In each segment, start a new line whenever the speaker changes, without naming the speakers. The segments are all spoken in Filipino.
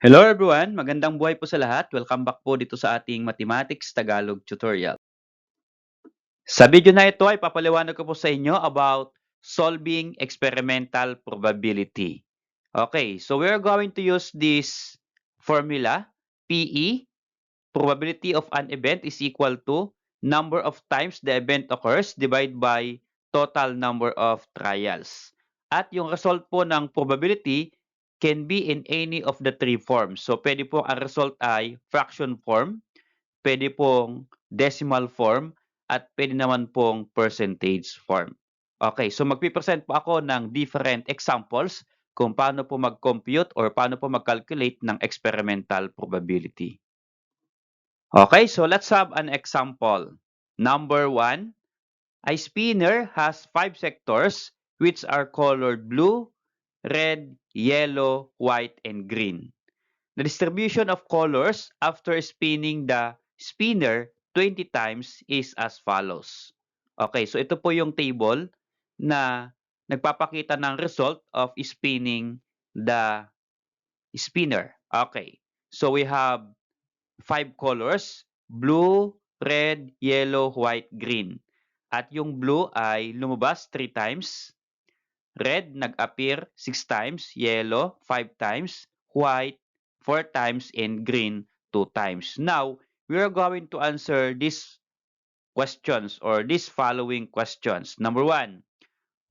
Hello everyone, magandang buhay po sa lahat. Welcome back po dito sa ating Mathematics Tagalog tutorial. Sa video na ito ay papaliwanag ko po sa inyo about solving experimental probability. Okay, so we're going to use this formula, PE, probability of an event is equal to number of times the event occurs divided by total number of trials. At yung result po ng probability can be in any of the three forms. So, pwede po ang result ay fraction form, pwede pong decimal form, at pwede naman pong percentage form. Okay, so magpipresent po ako ng different examples kung paano po mag-compute or paano po mag-calculate ng experimental probability. Okay, so let's have an example. Number 1, a spinner has 5 sectors which are colored blue, red, yellow, white, and green. The distribution of colors after spinning the spinner 20 times is as follows. Okay, so ito po yung table na nagpapakita ng result of spinning the spinner. Okay, so we have 5 colors, blue, red, yellow, white, green. At yung blue ay lumabas 3 times, red nag-appear 6 times, yellow 5 times, white 4 times, and green 2 times. Now, we are going to answer these questions or these following questions. Number 1,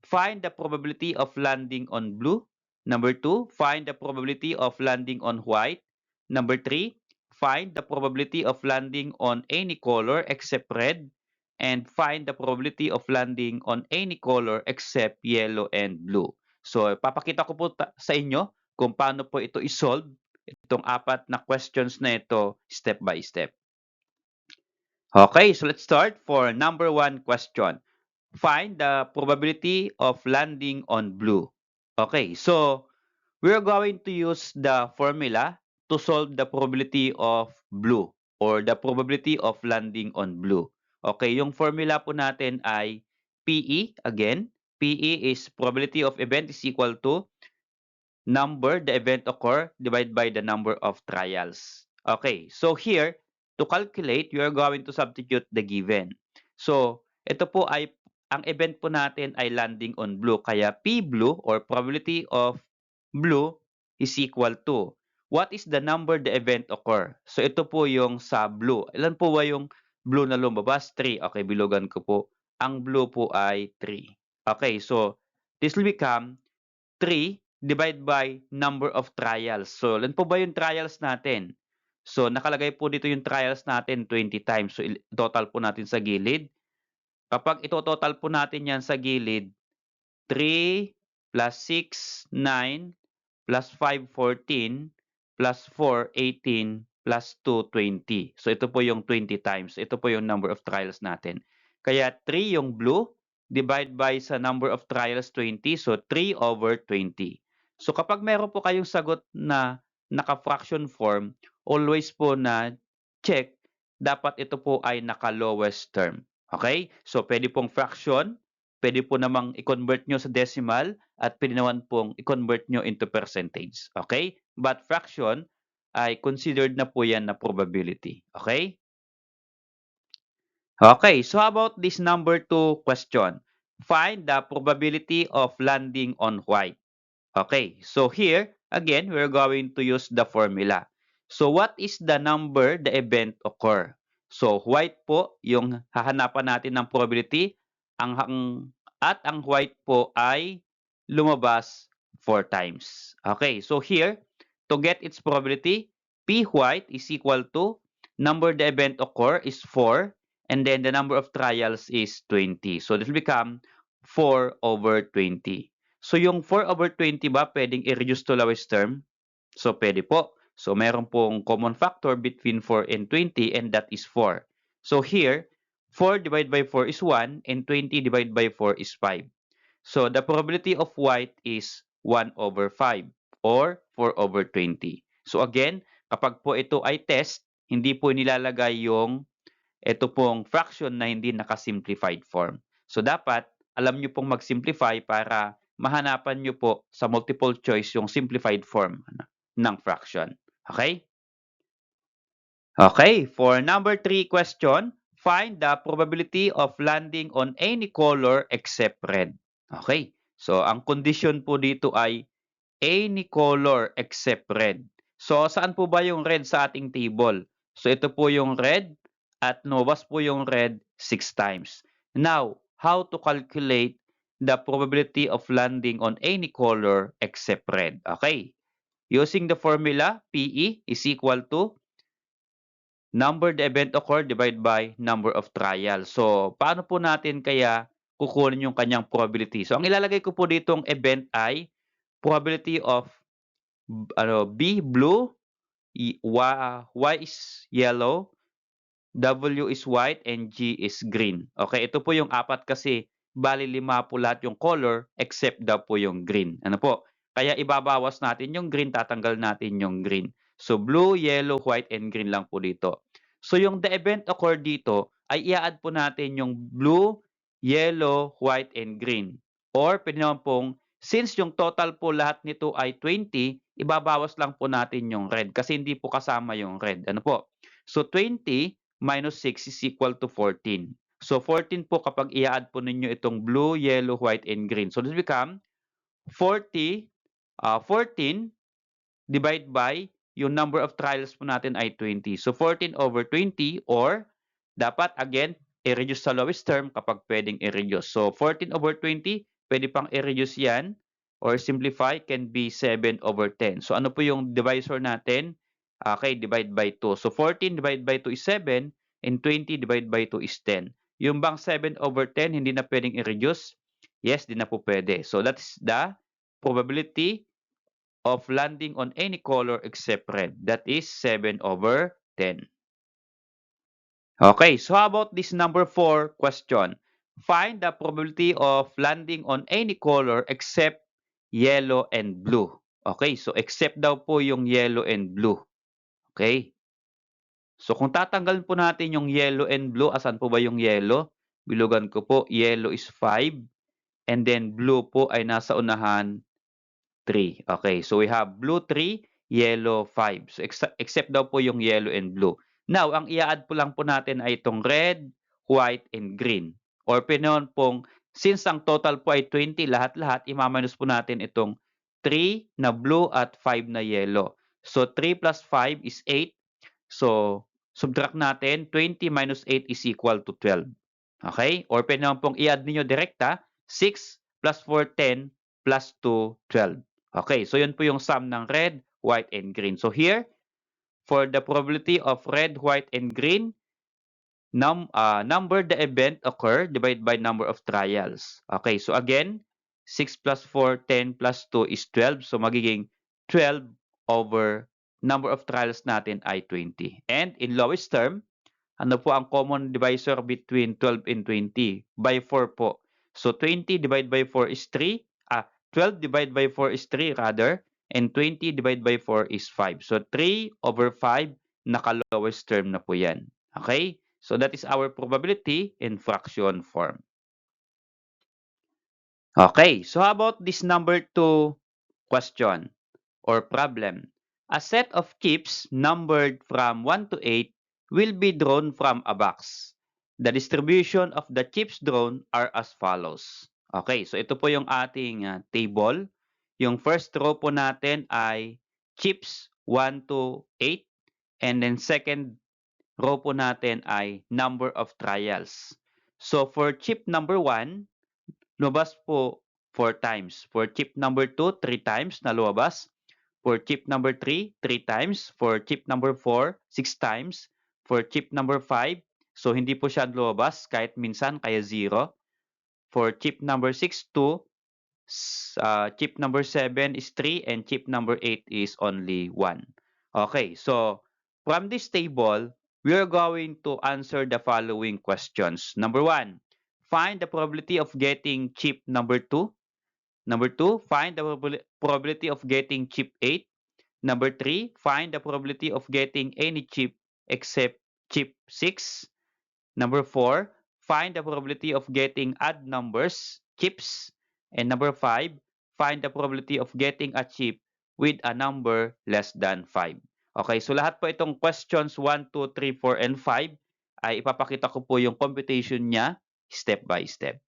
find the probability of landing on blue. Number 2, find the probability of landing on white. Number 3, find the probability of landing on any color except red. And find the probability of landing on any color except yellow and blue. So, papakita ko po sa inyo kung paano po ito isolve, itong 4 na questions na ito step by step. Okay, so let's start for number 1 question. Find the probability of landing on blue. Okay, so we're going to use the formula to solve the probability of blue or the probability of landing on blue. Okay, yung formula po natin ay PE. Again, PE is probability of event is equal to number the event occur divided by the number of trials. Okay, so here, to calculate, you are going to substitute the given. So, ito po ay, ang event po natin ay landing on blue. Kaya P blue or probability of blue is equal to, what is the number the event occur? So, ito po yung sa blue. Ilan po ba yung blue na lumabas? 3. Okay, bilugan ko po. Ang blue po ay 3. Okay, so, this will become 3 divide by number of trials. So, ilan po ba yung trials natin? So, nakalagay po dito yung trials natin 20 times. So, total po natin sa gilid. Kapag ito-total po natin yan sa gilid, 3 plus 6, 9, plus 5, 14, plus 4, 18, plus 2, 20. So, ito po yung 20 times. Ito po yung number of trials natin. Kaya 3 yung blue, divide by sa number of trials 20. So, 3 over 20. So, kapag meron po kayong sagot na naka-fraction form, always po na check, dapat ito po ay naka-lowest term. Okay? So, pwede pong fraction, pwede po namang i-convert nyo sa decimal, at pwede naman pong i-convert nyo into percentage. Okay? But fraction ay considered na po yan na probability. Okay? Okay, so how about this number 2 question? Find the probability of landing on white. Okay, so here, again, we're going to use the formula. So what is the number the event occur? So white po, yung hahanapan natin ng probability, at ang white po ay lumabas 4 times. Okay, so here, to get its probability, P white is equal to, number the event occur is 4, and then the number of trials is 20. So this will become 4 over 20. So, yung 4 over 20 ba pwedeng i-reduce to lowest term? So, pwede po. So, meron pong common factor between 4 and 20, and that is 4. So, here, 4 divided by 4 is 1, and 20 divided by 4 is 5. So, the probability of white is 1 over 5, or 4 over 20. So, again, kapag po ito ay test, hindi po nilalagay yung ito pong fraction na hindi naka-simplified form. So, dapat alam nyo pong mag-simplify para mahanapan nyo po sa multiple choice yung simplified form ng fraction. Okay? Okay, for number 3 question, find the probability of landing on any color except red. Okay, so ang condition po dito ay any color except red. So, saan po ba yung red sa ating table? So, ito po yung red at lumabas po yung red 6 times. Now, how to calculate the probability of landing on any color except red? Okay, using the formula, PE is equal to number the event occurred divided by number of trials. So, paano po natin kaya kukunin yung kanyang probability? So, ang ilalagay ko po ditong event ay probability of B, blue, Y is yellow, W is white, and G is green. Okay, ito po yung apat kasi bali 5 po lahat yung color except daw po yung green. Ano po? Kaya ibabawas natin yung green, tatanggal natin yung green. So blue, yellow, white, and green lang po dito. So yung the event occurred dito ay i-add po natin yung blue, yellow, white, and green. Or pwede naman pong since yung total po lahat nito ay 20, ibabawas lang po natin yung red kasi hindi po kasama yung red. Ano po? So 20 minus 6 is equal to 14. So 14 po kapag i-add po ninyo itong blue, yellow, white, and green. So this become 14 divide by yung number of trials po natin ay 20. So 14 over 20 or dapat again i-reduce sa lowest term kapag pwedeng i-reduce. So 14 over 20, pwede pang i-reduce yan or simplify can be 7 over 10. So ano po yung divisor natin? Okay, divide by 2. So 14 divided by 2 is 7 and 20 divided by 2 is 10. Yung bang 7 over 10 hindi na pwedeng i-reduce? Yes, di na po pwede. So that's the probability of landing on any color except red. That is 7 over 10. Okay, so how about this number 4 question? Find the probability of landing on any color except yellow and blue. Okay, so except daw po yung yellow and blue. Okay. So kung tatanggalin po natin yung yellow and blue, asan po ba yung yellow? Bilugan ko po, yellow is 5 and then blue po ay nasa unahan 3. Okay, so we have blue 3, yellow 5. So except daw po yung yellow and blue. Now, ang i-add po lang po natin ay itong red, white, and green. Or pinon pong, since ang total po ay 20, lahat-lahat, imaminus po natin itong 3 na blue at 5 na yellow. So 3 plus 5 is 8. So, subtract natin, 20 minus 8 is equal to 12. Okay? Or pwede naman pong i-add ninyo direkta, 6 plus 4, 10, plus 2, 12. Okay, so yun po yung sum ng red, white, and green. So here, for the probability of red, white, and green, number the event occur divided by number of trials. Okay, so again, 6 plus 4, 10 plus 2 is 12. So magiging 12 over number of trials natin ay 20. And in lowest term, ano po ang common divisor between 12 and 20? By 4 po. So 20 divided by 4 is 3. 12 divided by 4 is 3 rather. And 20 divided by 4 is 5. So 3 over 5, naka-lowest term na po yan. Okay? So that is our probability in fraction form. Okay, so how about this number 2 question or problem? A set of chips numbered from 1 to 8 will be drawn from a box. The distribution of the chips drawn are as follows. Okay, so ito po yung ating table. Yung first row po natin ay chips 1 to 8 and then second row po natin ay number of trials. So for chip number 1, lumabas po 4 times. For chip number 2, 3 times na lumabas. For chip number 3, 3 times. For chip number 4, 6 times. For chip number 5, so hindi po siya lumabas kahit minsan kaya 0. For chip number 6, 2. Chip number 7 is 3 and chip number 8 is only 1. Okay, so from this table, we are going to answer the following questions. Number 1, find the probability of getting chip number 2. Number 2, find the probability of getting chip 8. Number 3, find the probability of getting any chip except chip 6. Number 4, find the probability of getting odd numbers, chips. And number 5, find the probability of getting a chip with a number less than 5. Okay, so lahat po itong questions 1, 2, 3, 4, and 5 ay ipapakita ko po yung computation niya step by step.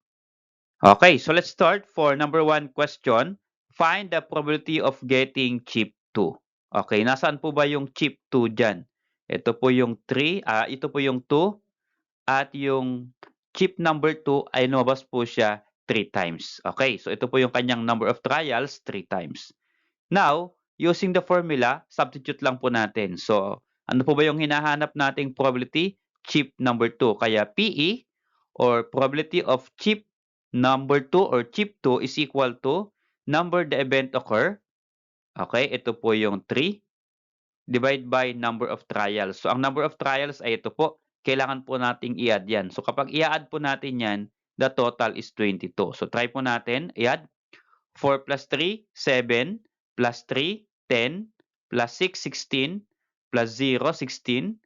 Okay, so let's start for number 1 question. Find the probability of getting chip 2. Okay, nasaan po ba yung chip 2 dyan? Ito po yung 3, ito po yung 2, at yung chip number 2 ay lumabas po siya 3 times. Okay, so ito po yung kanyang number of trials, 3 times. Now, using the formula, substitute lang po natin. So, ano po ba yung hinahanap nating probability? Chip number 2. Kaya PE or probability of chip number 2 or chip 2 is equal to number the event occur. Okay, ito po yung 3 divide by number of trials. So, ang number of trials ay ito po. Kailangan po nating i-add yan. So, kapag i-add po natin yan, the total is 22. So, try po natin. I-add 4 plus 3, 7, plus 3, 10, plus 6, 16, plus 0, 16,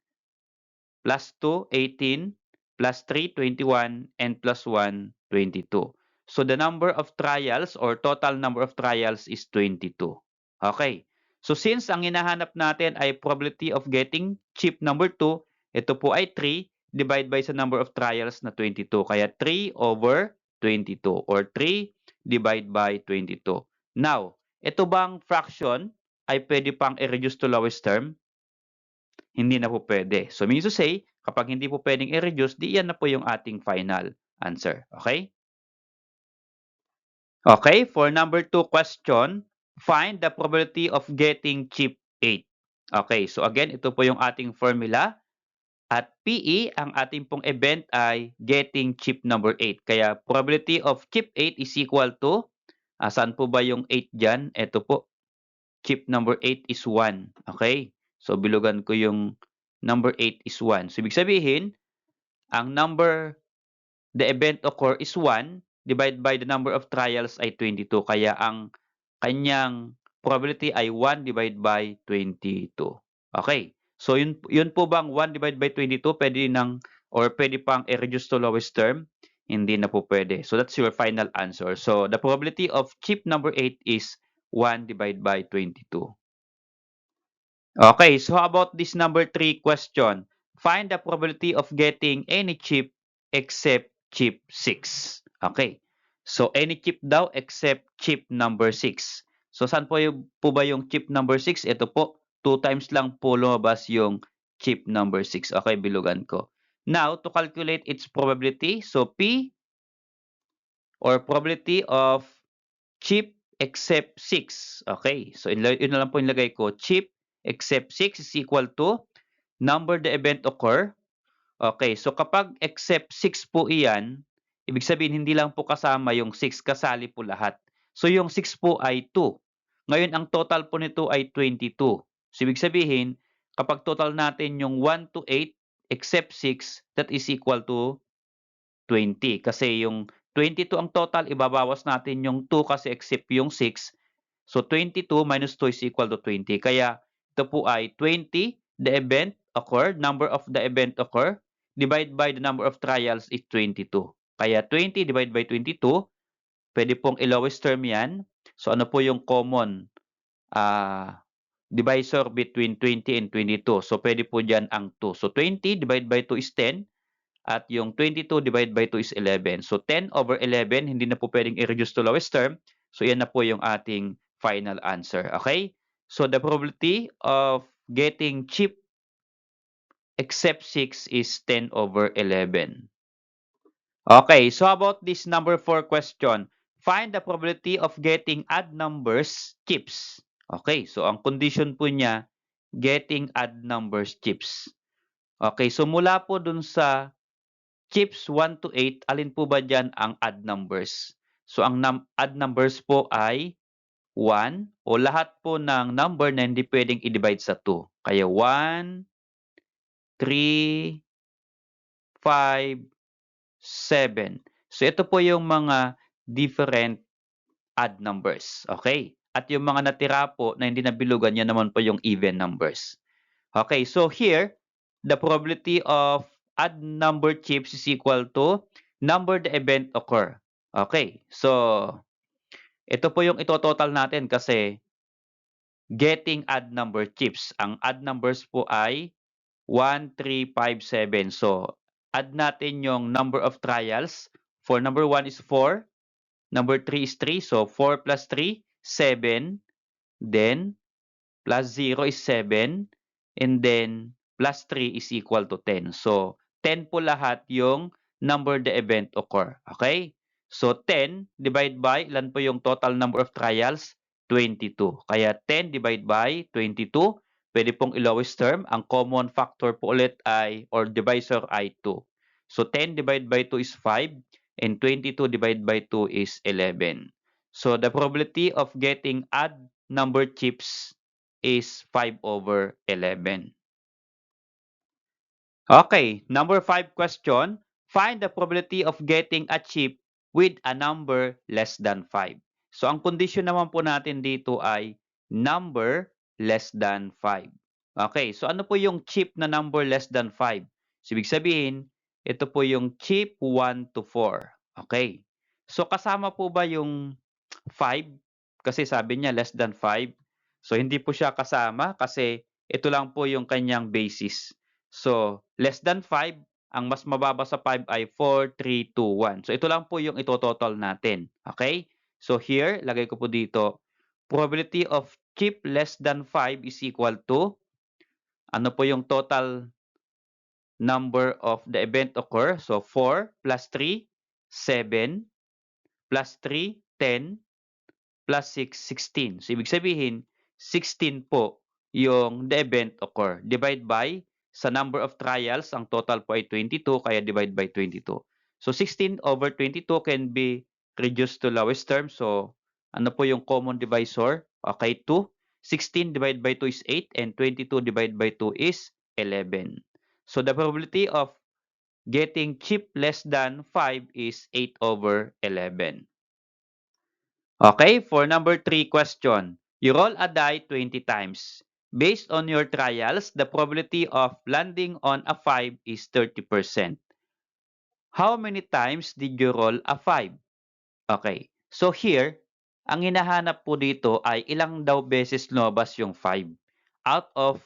plus 2, 18, plus 3, 21, and plus 1, 22. So the number of trials or total number of trials is 22. Okay. So since ang hinahanap natin ay probability of getting chip number 2, ito po ay 3 divide by sa number of trials na 22. Kaya 3 over 22 or 3 divide by 22. Now, ito bang fraction ay pwede pang i-reduce to lowest term? Hindi na po pwede. So means to say, kapag hindi po pwedeng i-reduce, di yan na po yung ating final answer. Okay? Okay, for number 2 question, find the probability of getting chip 8. Okay, so again, ito po yung ating formula. At PE, ang ating pong event ay getting chip number 8. Kaya probability of chip 8 is equal to, saan po ba yung 8 dyan? Ito po, chip number 8 is 1. Okay? So, bilugan ko yung number 8 is 1. So, ibig sabihin, ang number, the event occur is 1 divided by the number of trials ay 22. Kaya ang kanyang probability ay 1 divided by 22. Okay. So, yun po bang 1 divided by 22 pwede nang or pwede pang i-reduce to lowest term? Hindi na po pwede. So, that's your final answer. So, the probability of chip number 8 is 1 divided by 22. Okay, so how about this number 3 question? Find the probability of getting any chip except chip 6. Okay. So any chip daw except chip number 6. So saan po ba yung chip number 6? Ito po, 2 times lang po lumabas yung chip number 6. Okay, bilugan ko. Now, to calculate its probability, so P or probability of chip except 6. Okay, so yun na lang po yung lagay ko. Chip except 6 is equal to number the event occur. Okay, so kapag except 6 po iyan, ibig sabihin hindi lang po kasama yung 6, kasali po lahat. So yung 6 po ay 2. Ngayon ang total po nito ay 22. So ibig sabihin, kapag total natin yung 1 to 8 except 6, that is equal to 20. Kasi yung 22 ang total, ibabawas natin yung 2 kasi except yung 6. So 22 minus 2 is equal to 20. Kaya ito po ay 20, the event occurred, number of the event occur, divide by the number of trials is 22. Kaya 20 divided by 22, pwede pong i-lowest term yan. So ano po yung common divisor between 20 and 22? So pwede po dyan ang 2. So 20 divided by 2 is 10. At yung 22 divided by 2 is 11. So 10 over 11, hindi na po pwedeng i-reduce to lowest term. So yan na po yung ating final answer. Okay? So the probability of getting chip except 6 is 10 over 11. Okay, so about this number 4 question? Find the probability of getting odd numbers chips. Okay, so ang condition po niya, getting odd numbers chips. Okay, so mula po dun sa chips 1 to 8, alin po ba dyan ang odd numbers? So ang odd numbers po ay 1 o lahat po ng number na hindi pwedeng i-divide sa 2. Kaya 1, 3, 5, 7. So ito po yung mga different odd numbers. Okay? At yung mga natira po na hindi nabilugan, yan naman po yung even numbers. Okay, so here, the probability of odd number chips is equal to number the event occur. Okay, so ito po yung ito-total natin kasi getting odd number chips. Ang odd numbers po ay 1, 3, 5, 7. So, add natin yung number of trials. For number 1 is 4. Number 3 is 3. So, 4 plus 3, 7. Then, plus 0 is 7. And then, plus 3 is equal to 10. So, 10 po lahat yung number the event occur. Okay? So, 10 divide by, ilan po yung total number of trials? 22. Kaya 10 divide by 22, pwede pong i-lowest term. Ang common factor po ulit ay, or divisor ay 2. So, 10 divided by 2 is 5, and 22 divided by 2 is 11. So, the probability of getting odd number chips is 5/11. Okay, number 5 question. Find the probability of getting a chip with a number less than 5. So, ang condition naman po natin dito ay number less than 5. Okay, so ano po yung chip na number less than 5? So, ibig sabihin, ito po yung chip 1 to 4. Okay. So, kasama po ba yung 5? Kasi sabi niya less than 5. So, hindi po siya kasama kasi ito lang po yung kanyang basis. So, less than 5, ang mas mababa sa 5 ay 4, 3, 2, 1. So, ito lang po yung ito-total natin. Okay? So, here, lagay ko po dito, probability of chip less than 5 is equal to, ano po yung total number of the event occur? So, 4 plus 3, 7, plus 3, 10, plus 6, 16. So, ibig sabihin, 16 po yung the event occur. Divide by, sa number of trials, ang total po ay 22, kaya divide by 22. So, 16 over 22 can be reduced to lowest term. So, ano po yung common divisor? Okay, 2. 16 divided by 2 is 8, and 22 divided by 2 is 11. So, the probability of getting chip less than 5 is 8/11. Okay, for number 3 question. You roll a die 20 times. Based on your trials, the probability of landing on a 5 is 30%. How many times did you roll a 5? Okay, so here, ang hinahanap po dito ay ilang daw beses lumabas yung 5 out of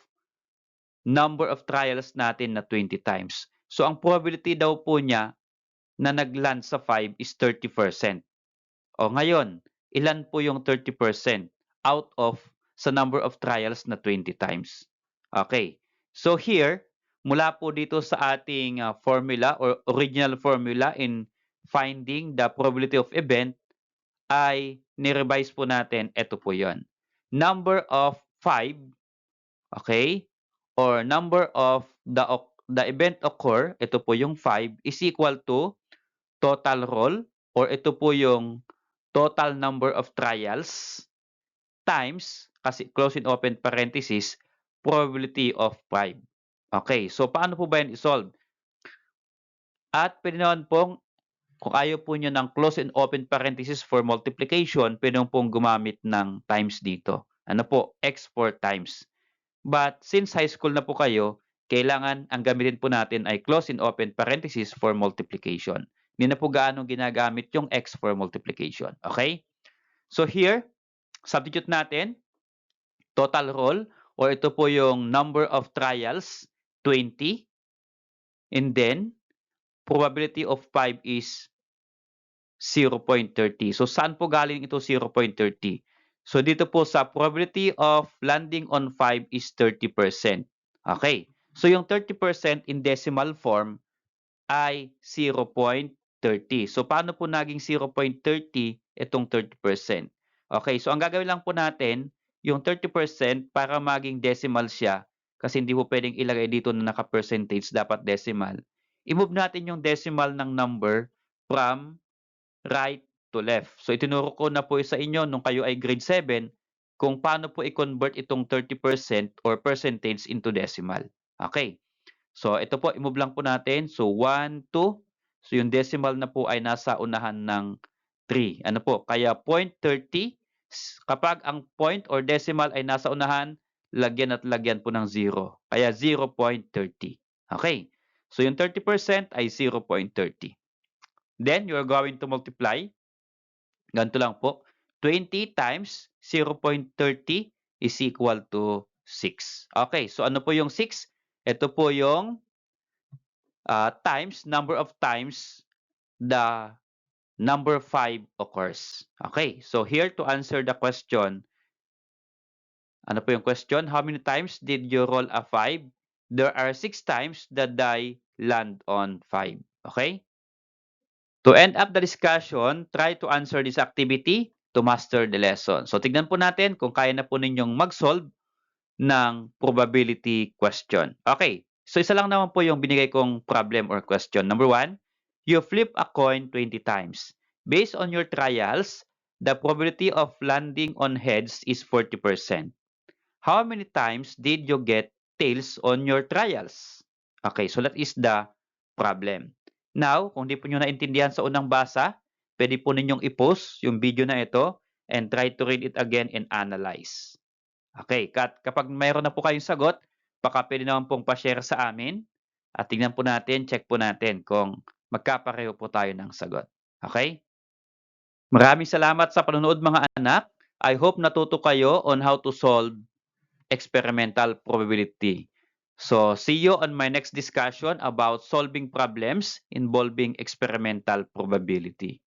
number of trials natin na 20 times. So, ang probability daw po niya na nag-land sa 5 is 30%. O ngayon, ilan po yung 30% out of sa number of trials na 20 times? Okay. So here, mula po dito sa ating formula or original formula in finding the probability of event, ay ni-revise po natin, ito po yon. Number of 5, okay, or number of the event occur, ito po yung 5, is equal to total roll, or ito po yung total number of trials times, kasi close and open parenthesis, probability of 5. Okay, so paano po ba yan i-solve? At pwede naman pong, kung ayaw po nyo ng close and open parenthesis for multiplication, pwede pong gumamit ng times dito. Ano po? X 4 times. But since high school na po kayo, kailangan ang gamitin po natin ay close and open parenthesis for multiplication. Hindi na po gaano ginagamit yung X for multiplication. Okay? So here, substitute natin, total roll, or ito po yung number of trials, 20. And then, probability of 5 is 0.30. So, saan po galing ito 0.30? So, dito po sa probability of landing on 5 is 30%. Okay. So, yung 30% in decimal form ay 0.30. So, paano po naging 0.30 itong 30%? Okay. So, ang gagawin lang po natin, yung 30% para maging decimal siya, kasi hindi po pwedeng ilagay dito na naka-percentage, dapat decimal. I-move natin yung decimal ng number from right to left. So, itinuro ko na po sa inyo nung kayo ay grade 7 kung paano po i-convert itong 30% or percentage into decimal. Okay. So, ito po, i-move lang po natin. So, 1, 2. So, yung decimal na po ay nasa unahan ng 3. Ano po? Kaya 0.30. Kapag ang point or decimal ay nasa unahan, lagyan at lagyan po ng 0. Kaya 0.30. Okay. So, yung 30% ay 0.30. Then, you're going to multiply. Ganito lang po. 20 times 0.30 is equal to 6. Okay, so ano po yung 6? Ito po yung number of times the number 5 occurs. Okay, so here to answer the question, ano po yung question? How many times did you roll a 5? There are 6 times the die land on 5. Okay? To end up the discussion, try to answer this activity to master the lesson. So tignan po natin kung kaya na po ninyong mag-solve ng probability question. Okay, so isa lang naman po yung binigay kong problem or question. Number 1, you flip a coin 20 times. Based on your trials, the probability of landing on heads is 40%. How many times did you get tails on your trials? Okay, so that is the problem. Now, kung di po nyo naintindihan sa unang basa, pwede po ninyong i-post yung video na ito and try to read it again and analyze. Okay, kapag mayroon na po kayong sagot, baka pwede naman pong pa-share sa amin at tingnan po natin, check po natin kung magkapareho po tayo ng sagot. Okay? Maraming salamat sa panonood mga anak. I hope natuto kayo on how to solve experimental probability. So, see you on my next discussion about solving problems involving experimental probability.